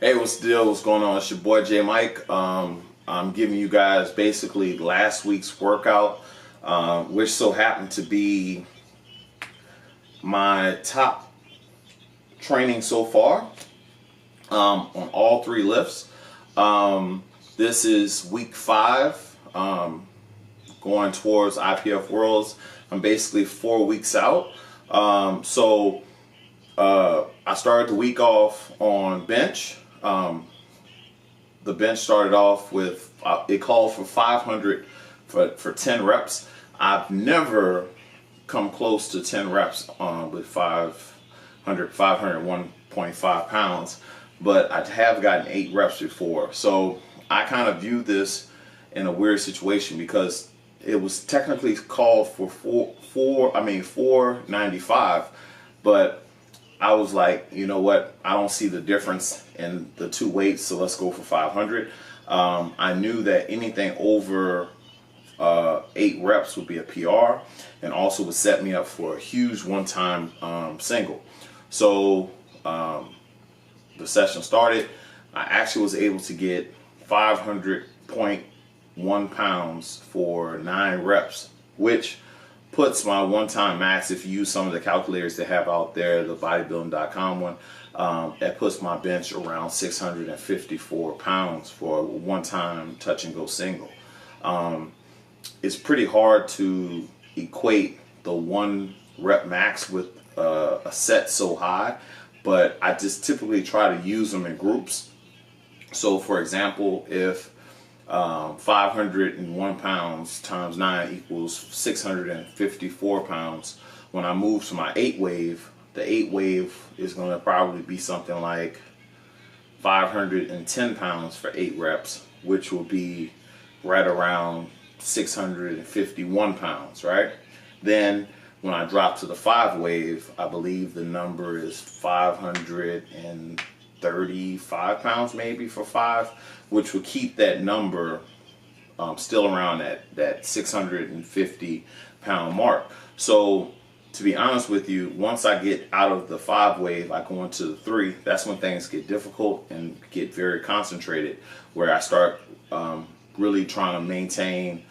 Hey, what's the deal? What's going on? It's your boy J Mike. I'm giving you guys basically last week's workout, which so happened to be my top training so far on all three lifts. This is week 5, going towards IPF Worlds. I'm basically 4 weeks out. I started the week off on bench. The bench started off with, it called for 500 for 10 reps. I've never come close to 10 reps with 501.5 pounds, but I have gotten 8 reps before. So I kind of view this in a weird situation because it was technically called for 495, but I was like, you know what? I don't see the difference in the two weights, so let's go for 500. I knew that anything over 8 reps would be a PR, and also would set me up for a huge one-time single. So the session started. I actually was able to get 500.1 pounds for 9 reps, which puts my one-time max, if you use some of the calculators they have out there, the bodybuilding.com one, that puts my bench around 654 pounds for a one-time touch and go single. It's pretty hard to equate the 1 rep max with a set so high, but I just typically try to use them in groups. So for example, if 501 pounds times 9 equals 654 pounds. When I move to my 8 wave, the 8 wave is going to probably be something like 510 pounds for 8 reps, which will be right around 651 pounds, right? Then when I drop to the 5 wave, I believe the number is 535 pounds maybe for 5, which will keep that number still around that 650 pound mark. So to be honest with you, once I get out of the 5 wave, I go into the 3. That's when things get difficult and get very concentrated, where I start really trying to maintain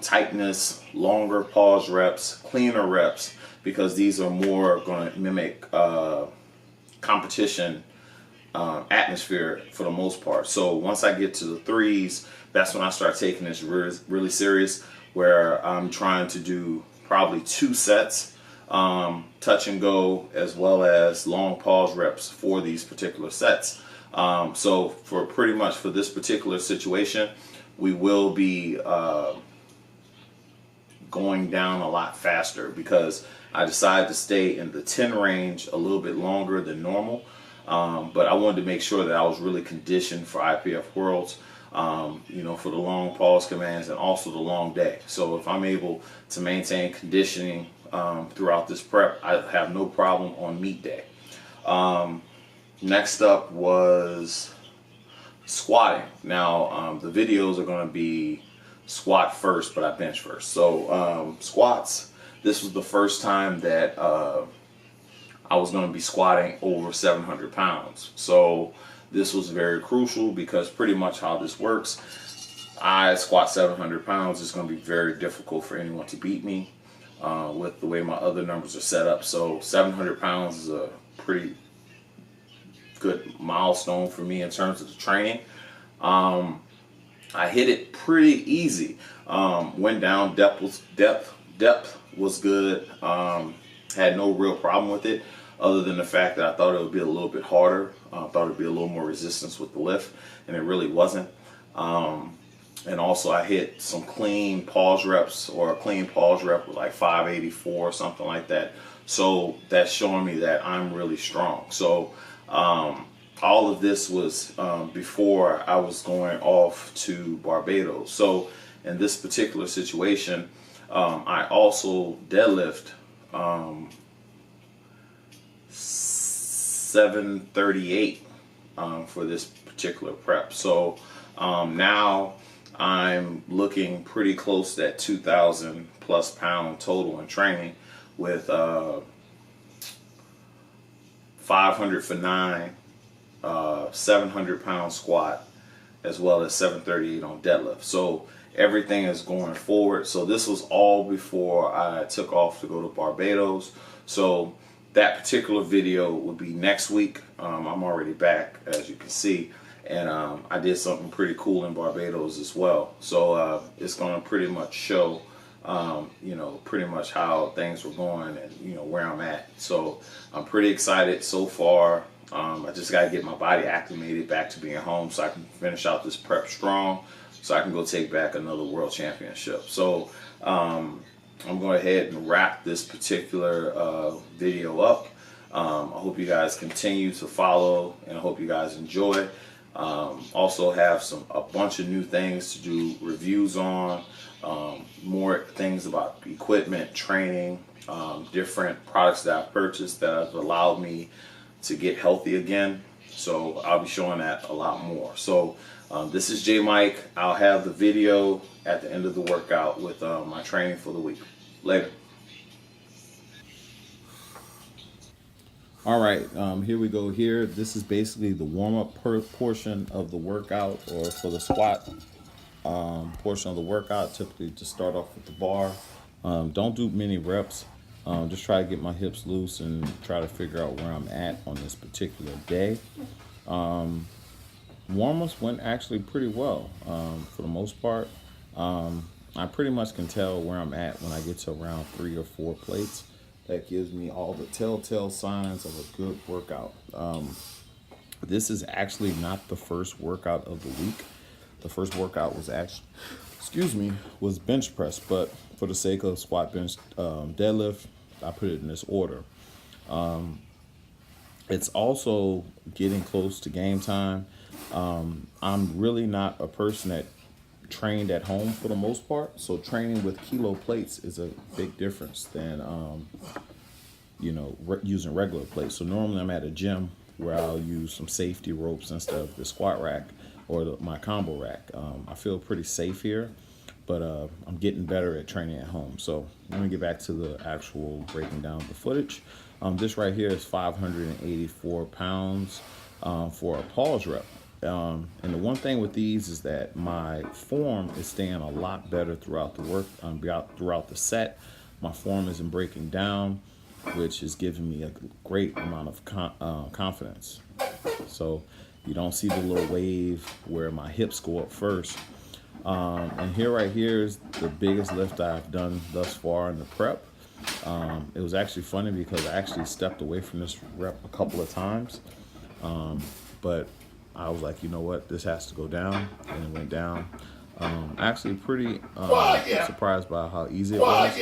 tightness, longer pause reps, cleaner reps, because these are more going to mimic competition atmosphere for the most part. So once I get to the 3s, that's when I start taking this really serious, where I'm trying to do probably 2 sets, touch and go, as well as long pause reps for these particular sets. So for pretty much for this particular situation, we will be going down a lot faster, because I decided to stay in the 10 range a little bit longer than normal. But I wanted to make sure that I was really conditioned for IPF Worlds, for the long pause commands and also the long day. So if I'm able to maintain conditioning throughout this prep, I have no problem on meet day. Next up was squatting. Now the videos are going to be squat first, but I bench first. So squats, this was the first time that I was going to be squatting over 700 pounds. So this was very crucial, because pretty much how this works, I squat 700 pounds. It's going to be very difficult for anyone to beat me with the way my other numbers are set up. So 700 pounds is a pretty good milestone for me in terms of the training. I hit it pretty easy. Went down, depth was good. Had no real problem with it, other than the fact that I thought it would be a little bit harder. I thought it would be a little more resistance with the lift, and it really wasn't. And also I hit some clean pause reps, or a clean pause rep with like 584 or something like that. So that's showing me that I'm really strong. So all of this was before I was going off to Barbados. So in this particular situation, I also deadlift 738 for this particular prep. So now I'm looking pretty close to that 2,000 plus pound total in training, with 500 for 9, 700-pound squat, as well as 738 on deadlift. So everything is going forward. So this was all before I took off to go to Barbados. So that particular video will be next week. I'm already back, as you can see, and I did something pretty cool in Barbados as well. So it's going to pretty much show you know, pretty much how things were going and, you know, where I'm at. So I'm pretty excited so far. I just got to get my body acclimated back to being home so I can finish out this prep strong, so I can go take back another world championship. So I'm going ahead and wrap this particular video up. I hope you guys continue to follow, and I hope you guys enjoy. Also have a bunch of new things to do reviews on, more things about equipment, training, different products that I've purchased that have allowed me to get healthy again. So I'll be showing that a lot more. So this is J Mike. I'll have the video at the end of the workout with my training for the week. Later. All right, here we go here. This is basically the warm-up portion of the workout, or for the squat portion of the workout. Typically just start off with the bar. Don't do many reps. Just try to get my hips loose and try to figure out where I'm at on this particular day. Warm-ups went actually pretty well for the most part. I pretty much can tell where I'm at when I get to around 3 or 4 plates. That gives me all the telltale signs of a good workout. This is actually not the first workout of the week. The first workout was actually, was bench press, but for the sake of squat, bench, deadlift, I put it in this order. It's also getting close to game time. I'm really not a person that trained at home for the most part, so training with kilo plates is a big difference than you know, using regular plates. So normally I'm at a gym where I'll use some safety ropes instead of the squat rack or my combo rack. I feel pretty safe here, but I'm getting better at training at home. So let me get back to the actual breaking down the footage. This right here is 584 pounds for a pause rep. And the one thing with these is that my form is staying a lot better throughout the work, throughout the set. My form isn't breaking down, which is giving me a great amount of confidence. So you don't see the little wave where my hips go up first. And right here is the biggest lift I've done thus far in the prep. It was actually funny because I actually stepped away from this rep a couple of times, but I was like, you know what, this has to go down, and it went down. Actually pretty surprised by how easy it was,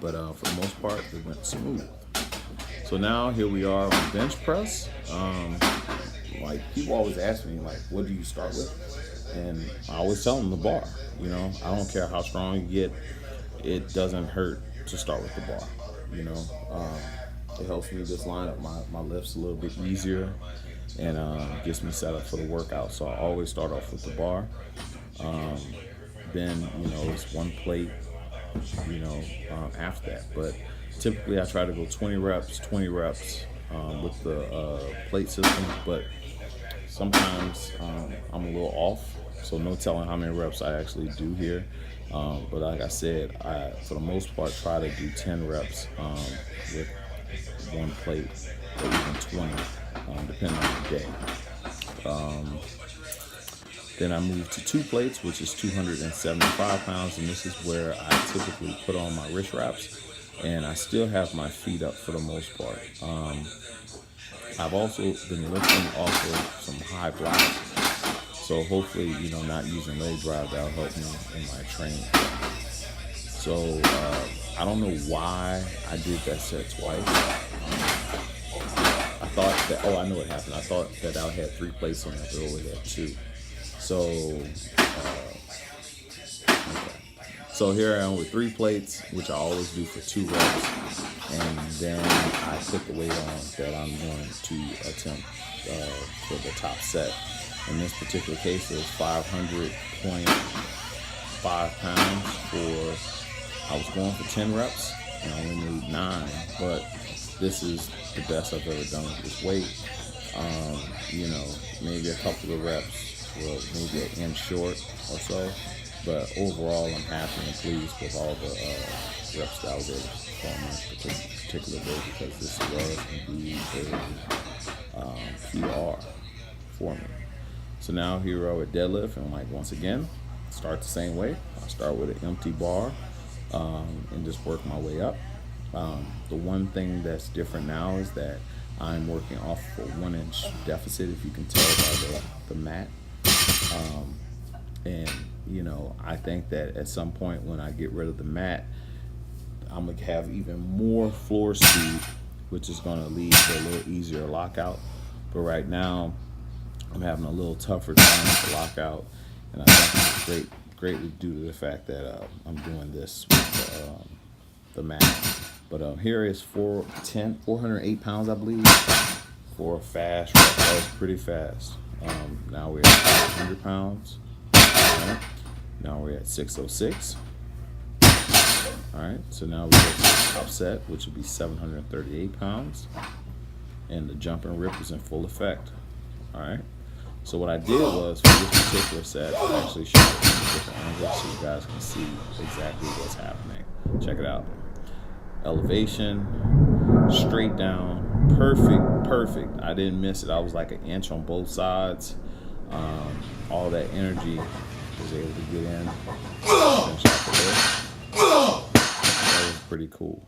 but for the most part, it went smooth. So now here we are on bench press. Like, people always ask me, like, what do you start with? And I always tell them the bar. You know, I don't care how strong you get, it doesn't hurt to start with the bar. You know, it helps me just line up my lifts a little bit easier, and gets me set up for the workout. So I always start off with the bar. Then, you know, it's one plate, you know, after that. But typically I try to go 20 reps with the plate system, but sometimes I'm a little off, so no telling how many reps I actually do here. But like I said, I, for the most part, try to do 10 reps with one plate, or even 20, depending on the day. Then I move to 2 plates, which is 275 pounds, and this is where I typically put on my wrist wraps, and I still have my feet up for the most part. I've also been lifting off of some high blocks, so hopefully, you know, not using leg drive, that'll help me in my training. So I don't know why I did that set twice. I thought that, I know what happened. I thought that I had 3 plates on it, but I only had 2. So, So here I am with 3 plates, which I always do for 2 reps, and then I put the weight on that I'm going to attempt for the top set. In this particular case, it was 500.5 pounds I was going for 10 reps, and I only moved 9, but this is the best I've ever done with this weight. You know, maybe a couple of reps, well, maybe an inch short or so. But overall, I'm happy and pleased with all the reps that I was able to perform on this particular day, because this was indeed a PR for me. So now here we are with deadlift, and like once again, start the same way. I'll start with an empty bar and just work my way up. The one thing that's different now is that I'm working off a 1 inch deficit, if you can tell by the mat. And you know, I think that at some point when I get rid of the mat, I'm gonna have even more floor speed, which is gonna lead to a little easier lockout. But right now, I'm having a little tougher time with the lockout, and I think it's greatly due to the fact that I'm doing this with the mat. But here is 408 pounds, I believe, for a fast rep. That was pretty fast. Now we're at 100 pounds. Right. Now we're at 606. All right, so now we go to the top set, which would be 738 pounds. And the jump and rip is in full effect. All right, so what I did was, for this particular set, I actually shot it from a different angle so you guys can see exactly what's happening. Check it out. Elevation, straight down, perfect. I didn't miss it. I was like an inch on both sides. All that energy was able to get in. That was pretty cool.